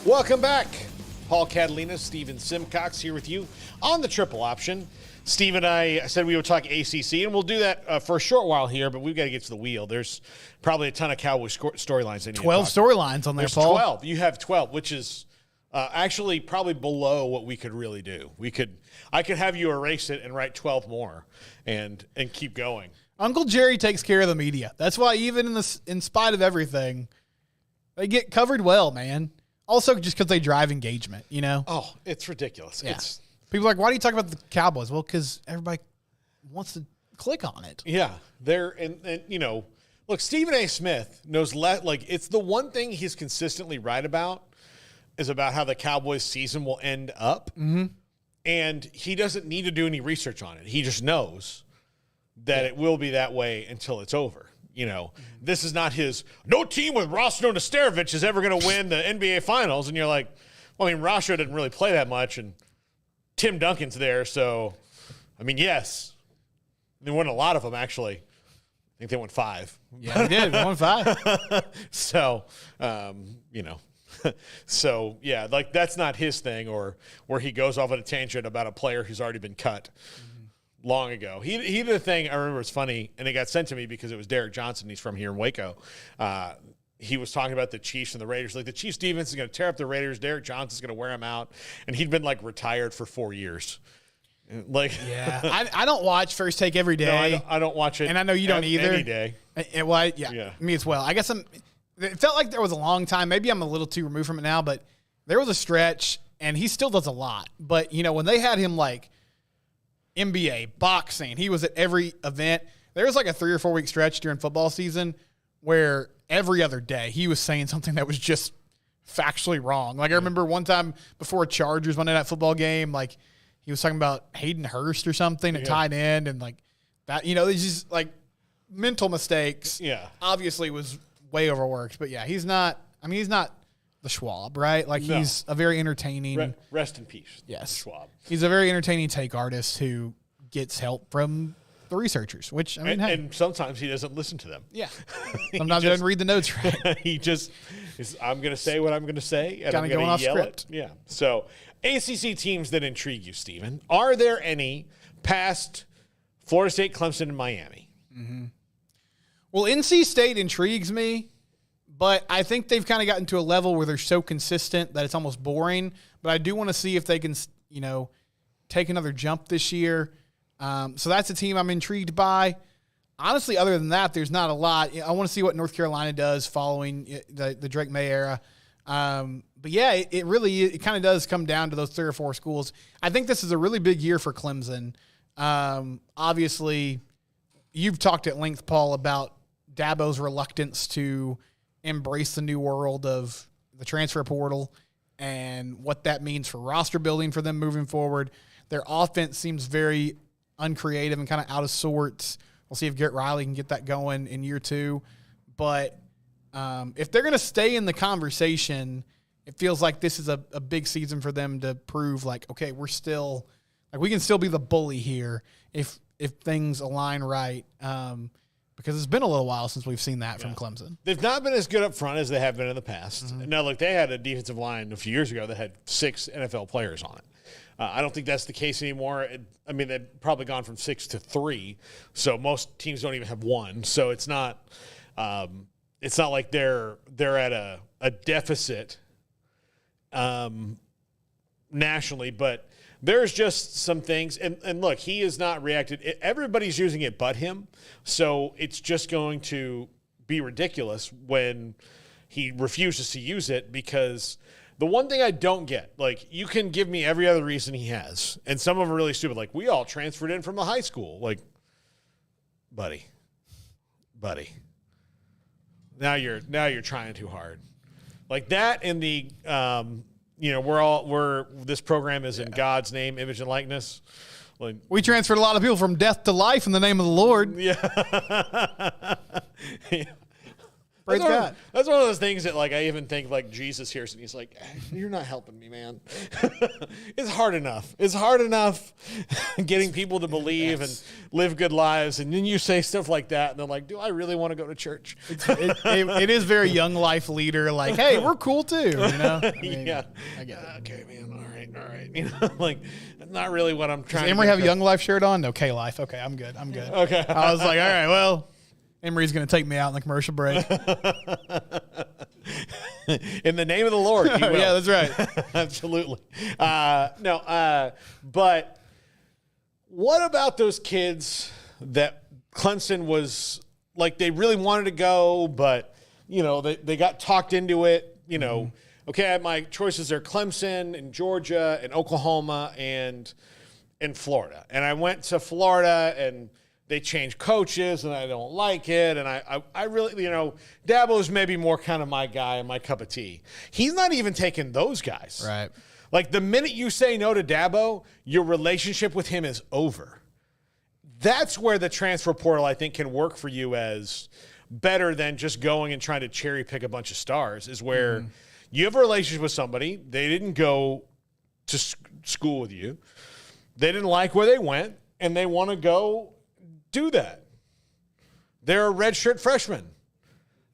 Welcome back. Paul Catalina, Steven Simcox here with you on the Triple Option. Steve and I said we would talk ACC, and we'll do that for a short while here, but we've got to get to the wheel. There's probably a ton of Cowboys storylines. 12 storylines on there, There's Paul. 12. You have 12, which is actually probably below what we could really do. I could have you erase it and write 12 more and keep going. Uncle Jerry takes care of the media. That's why even in spite of everything, they get covered well, man. Also, just because they drive engagement, you know? Oh, it's ridiculous. Yeah. People are like, why do you talk about the Cowboys? Well, because everybody wants to click on it. Yeah. And you know, look, Stephen A. Smith knows it's the one thing he's consistently right about is about how the Cowboys season will end up. Mm-hmm. And he doesn't need to do any research on it. He just knows that it will be that way until it's over. You know, this is not no team with Rosno Nesterovic is ever going to win the NBA Finals. And you're like, well, I mean, Rosno didn't really play that much, and Tim Duncan's there. So, I mean, yes. They won a lot of them, actually. I think they won 5. Yeah, they did. They won 5. So, you know. So, yeah, like that's not his thing, or where he goes off on a tangent about a player who's already been cut long ago. He did a thing, I remember it's funny, and it got sent to me because it was Derek Johnson. He's from here in Waco. He was talking about the Chiefs and the Raiders. Like, the Chiefs defense is going to tear up the Raiders. Derek Johnson's going to wear them out. And he'd been, like, retired for 4 years. Like, yeah. I don't watch First Take every day. No, I don't watch it. And I know you don't either. Any day. Yeah, me as well. I guess it felt like there was a long time. Maybe I'm a little too removed from it now, but there was a stretch, and he still does a lot. But, you know, when they had him, like, NBA, boxing, he was at every event. There was like a 3 or 4 week stretch during football season where every other day he was saying something that was just factually wrong. Like, I remember one time before a Chargers Monday Night Football game, like, he was talking about Hayden Hurst or something at tight end, and like that, you know, it's just like mental mistakes. Yeah. Obviously was way overworked, but yeah, he's not the Schwab, right? Like, he's a very entertaining. Rest in peace. Yes. Schwab. He's a very entertaining take artist who gets help from the researchers, which, I mean, and sometimes he doesn't listen to them. Yeah. Sometimes he doesn't read the notes right. He just is, I'm going to say what I'm going to say, and I'm going going to yell script. it. Yeah. So, ACC teams that intrigue you, Steven. Are there any past Florida State, Clemson, and Miami? Mm-hmm. Well, NC State intrigues me, but I think they've kind of gotten to a level where they're so consistent that it's almost boring. But I do want to see if they can, you know, take another jump this year. So that's a team I'm intrigued by. Honestly, other than that, there's not a lot. I want to see what North Carolina does following the Drake May era. But yeah, it kind of does come down to those 3 or 4 schools. I think this is a really big year for Clemson. Obviously, you've talked at length, Paul, about Dabo's reluctance to embrace the new world of the transfer portal and what that means for roster building for them moving forward. Their offense seems very uncreative and kind of out of sorts. We'll see if Garrett Riley can get that going in year 2. But if they're going to stay in the conversation, it feels like this is a big season for them to prove, like, okay, we're still – like, we can still be the bully here if things align right, because it's been a little while since we've seen that from Clemson. They've not been as good up front as they have been in the past. Mm-hmm. Now, look, they had a defensive line a few years ago that had 6 NFL players on it. I don't think that's the case anymore. I mean, they've probably gone from 6 to 3, so most teams don't even have 1. So it's not like they're at a deficit nationally, but there's just some things. And look, he has not reacted. Everybody's using it but him, so it's just going to be ridiculous when he refuses to use it, because the one thing I don't get, like, you can give me every other reason he has, and some of them are really stupid. Like, we all transferred in from the high school. Like, buddy. Now you're trying too hard. Like that, and the this program is in God's name, image and likeness. Like, we transferred a lot of people from death to life in the name of the Lord. Yeah. Praise God. That's one of those things that, like, I even think, like, Jesus hears and he's like, you're not helping me, man. It's hard enough. It's hard enough getting people to believe and live good lives. And then you say stuff like that, and they're like, do I really want to go to church? It is very young life leader, like, hey, we're cool too, you know? I mean, yeah. I get it. Okay, man. All right. You know, like, that's not really what I'm trying Does to Emery get have a to. young life shirt on? No, K-Life. Okay, I'm good. Okay. I was like, all right, well, Emery's going to take me out in the commercial break. In the name of the Lord, he will. Yeah, that's right. Absolutely. But what about those kids that Clemson was like, they really wanted to go, but, you know, they got talked into it, you know. Okay, my choices are Clemson and Georgia and Oklahoma and Florida. And I went to Florida, and they changed coaches, and I don't like it. And I really, you know, Dabo's maybe more kind of my guy and my cup of tea. He's not even taking those guys. Right. Like, the minute you say no to Dabo, your relationship with him is over. That's where the transfer portal, I think, can work for you as better than just going and trying to cherry pick a bunch of stars, is where you have a relationship with somebody. They didn't go to school with you. They didn't like where they went, and they want to go do that. They're a redshirt freshman.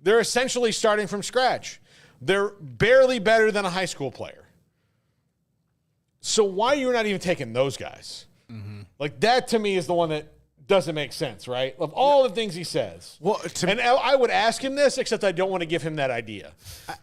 They're essentially starting from scratch. They're barely better than a high school player. So why you're not even taking those guys? Like, that to me is the one that doesn't make sense, right? Of all the things he says. Well, and I would ask him this, except I don't want to give him that idea.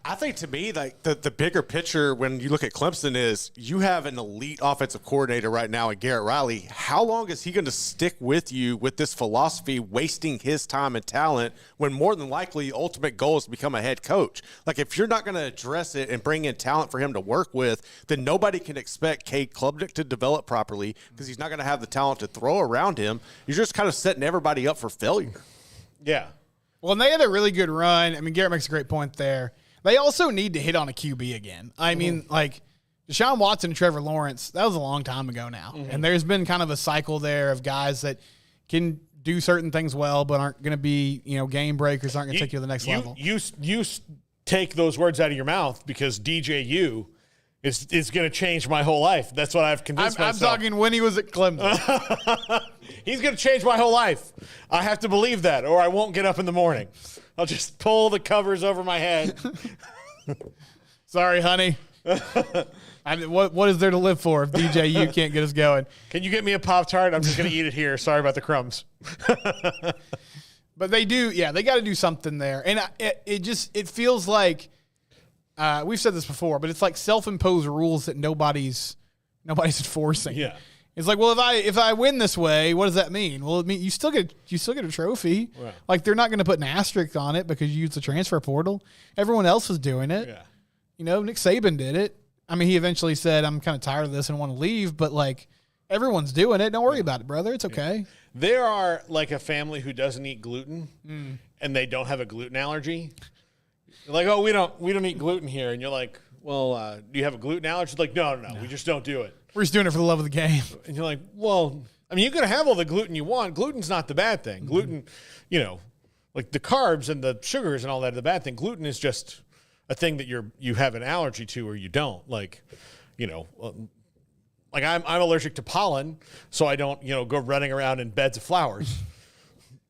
I think, to me, like, the bigger picture when you look at Clemson is you have an elite offensive coordinator right now in Garrett Riley. How long is he going to stick with you with this philosophy, wasting his time and talent, when more than likely the ultimate goal is to become a head coach? Like, if you're not going to address it and bring in talent for him to work with, then nobody can expect Cade Klubnik to develop properly, because he's not going to have the talent to throw around him. You're just kind of setting everybody up for failure. Yeah. Well, and they had a really good run. I mean, Garrett makes a great point there. They also need to hit on a QB again. I mean, like, Deshaun Watson and Trevor Lawrence, that was a long time ago now. And there's been kind of a cycle there of guys that can do certain things well, but aren't going to be, you know, game breakers, aren't going to take you to the next level. You take those words out of your mouth, because DJU is going to change my whole life. That's what I've convinced myself. I'm talking when he was at Clemson. He's going to change my whole life. I have to believe that, or I won't get up in the morning. I'll just pull the covers over my head. Sorry, honey. What is there to live for if DJU can't get us going? Can you get me a Pop-Tart? I'm just going to eat it here. Sorry about the crumbs. But they do, yeah, they got to do something there. And it feels like, we've said this before, but it's like self-imposed rules that nobody's enforcing. Yeah. It's like, well, if I win this way, what does that mean? Well, it means you still get a trophy. Right. Like, they're not going to put an asterisk on it because you use the transfer portal. Everyone else is doing it. Yeah. You know, Nick Saban did it. I mean, he eventually said, I'm kind of tired of this and want to leave, but, like, everyone's doing it. Don't worry about it, brother. It's okay. Yeah. There are, like, a family who doesn't eat gluten and they don't have a gluten allergy. They're like, oh, we don't eat gluten here. And you're like, well, do you have a gluten allergy? Like, no, we just don't do it. We're just doing it for the love of the game. And you're like, well, I mean, you can have all the gluten you want. Gluten's not the bad thing. Gluten, you know, like the carbs and the sugars and all that are the bad thing. Gluten is just a thing that you have an allergy to or you don't. Like, you know, like I'm allergic to pollen, so I don't, you know, go running around in beds of flowers.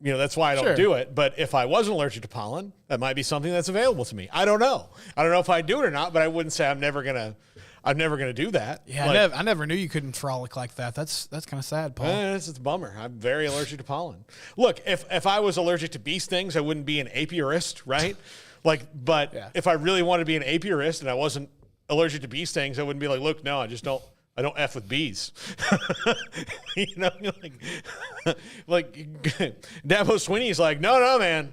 You know, that's why I don't do it. But if I wasn't allergic to pollen, that might be something that's available to me. I don't know. I don't know if I do it or not, but I wouldn't say I'm never gonna do that. Yeah, like, I never knew you couldn't frolic like that. That's kind of sad, Paul. It's a bummer. I'm very allergic to pollen. Look, if I was allergic to bee stings, I wouldn't be an apiarist, right? Like, but if I really wanted to be an apiarist and I wasn't allergic to bee stings, I wouldn't be like, look, no, I don't F with bees. You know, like Dabo Swinney's like, no, man,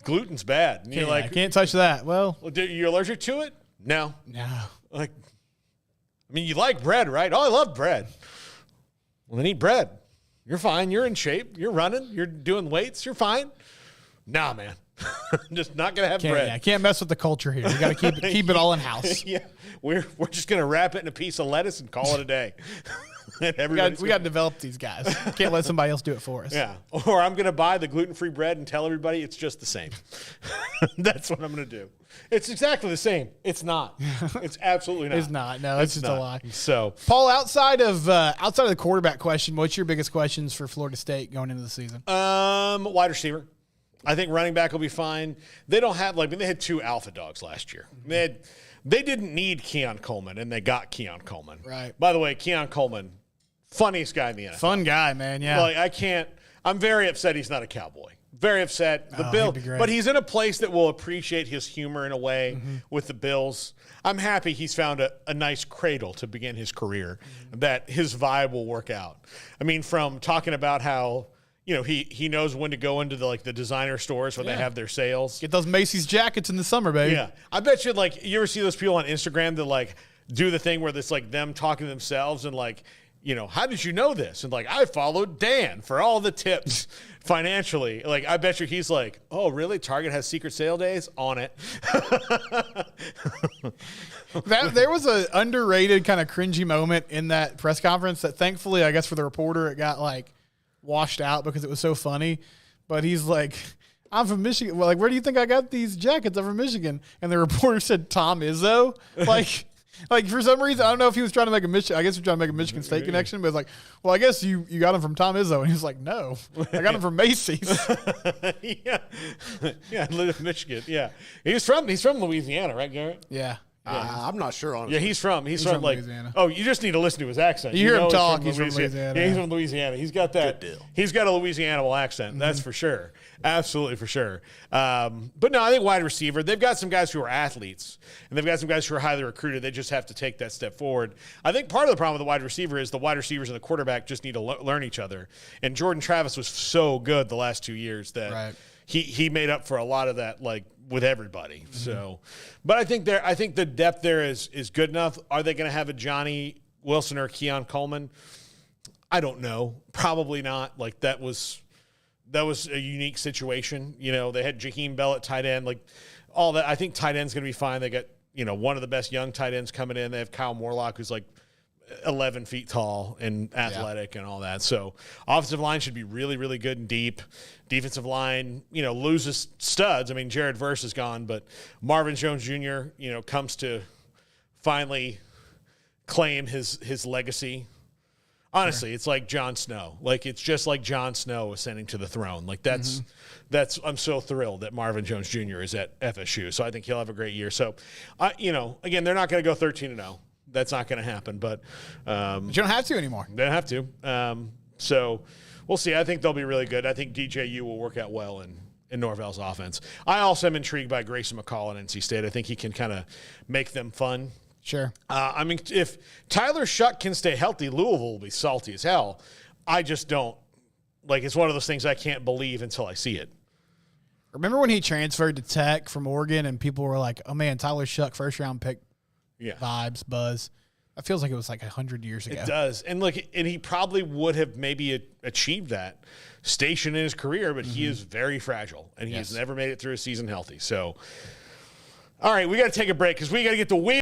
gluten's bad. And you're like, I can't touch that. Well, you're allergic to it? No. Like, I mean, you like bread, right? Oh, I love bread. Well, then eat bread. You're fine. You're in shape. You're running. You're doing weights. You're fine. Nah, man. Just not gonna have bread. I can't mess with the culture here. You got to keep it all in house. Yeah, we're just gonna wrap it in a piece of lettuce and call it a day. And we got to develop these guys. Can't let somebody else do it for us. Yeah. Or I'm going to buy the gluten-free bread and tell everybody it's just the same. That's what I'm going to do. It's exactly the same. It's not. It's absolutely not. It's not. No, it's just not. a lie. So, Paul, outside of the quarterback question, what's your biggest questions for Florida State going into the season? wide receiver. I think running back will be fine. They don't have they had 2 alpha dogs last year. They didn't need Keon Coleman, and they got Keon Coleman. Right. By the way, Keon Coleman, funniest guy in the NFL. Fun guy, man. Yeah. I'm very upset he's not a Cowboy. Very upset. The Bills, but he's in a place that will appreciate his humor in a way with the Bills. I'm happy he's found a nice cradle to begin his career, that his vibe will work out. I mean, from talking about how, he knows when to go into the designer stores when they have their sales. Get those Macy's jackets in the summer, baby. Yeah. I bet you, you ever see those people on Instagram that, do the thing where it's, them talking to themselves and, how did you know this? And, I followed Dan for all the tips financially. I bet you he's like, oh, really? Target has secret sale days? On it. There was an underrated kind of cringy moment in that press conference that thankfully, I guess for the reporter, it got, washed out because it was so funny. But he's like, I'm from Michigan. Well, where do you think I got these jackets? I'm from Michigan. And the reporter said, Tom Izzo. For some reason, I don't know if he was trying to make I guess he was trying to make a Michigan State connection, but I guess you got him from Tom Izzo. And he was like, no, I got him from Macy's. Yeah, I live in Michigan. Yeah. He's from Louisiana, right, Garrett? Yeah. I'm not sure, honestly. Yeah, he's from Louisiana. Oh, you just need to listen to his accent. You hear him talk, he's from Louisiana. Yeah, he's from Louisiana. He's got that. Good deal. He's got a Louisiana accent. That's for sure. Absolutely for sure. But no, I think wide receiver, they've got some guys who are athletes, and they've got some guys who are highly recruited. They just have to take that step forward. I think part of the problem with the wide receiver is the wide receivers and the quarterback just need to learn each other. And Jordan Travis was so good the last 2 years that he made up for a lot of that, with everybody. So, but I think the depth there is good enough. Are they going to have a Johnny Wilson or Keon Coleman? I don't know. Probably not. That was a unique situation. They had Jaheim Bell at tight end. All that. I think tight end's going to be fine. They got one of the best young tight ends coming in. They have Kyle Morlock, who's 11 feet tall and athletic and all that. So offensive line should be really, really good and deep. Defensive line, loses studs. I mean, Jared Verse is gone, but Marvin Jones Jr., comes to finally claim his legacy. Honestly, it's like Jon Snow. It's just like Jon Snow ascending to the throne. That's I'm so thrilled that Marvin Jones Jr. is at FSU. So I think he'll have a great year. So, again, they're not going to go 13-0. That's not going to happen, but you don't have to anymore. They don't have to. So we'll see. I think they'll be really good. I think DJU will work out well in Norvell's offense. I also am intrigued by Grayson McCall at NC State. I think he can kind of make them fun. Sure. If Tyler Shuck can stay healthy, Louisville will be salty as hell. I just don't. It's one of those things I can't believe until I see it. Remember when he transferred to Tech from Oregon and people were like, oh, man, Tyler Shuck, first-round pick. Yeah. Vibes, buzz. It feels like it was 100 years ago. It does. And and he probably would have maybe achieved that station in his career, but he is very fragile, and he has never made it through a season healthy. So, all right, we got to take a break because we got to get the wheel.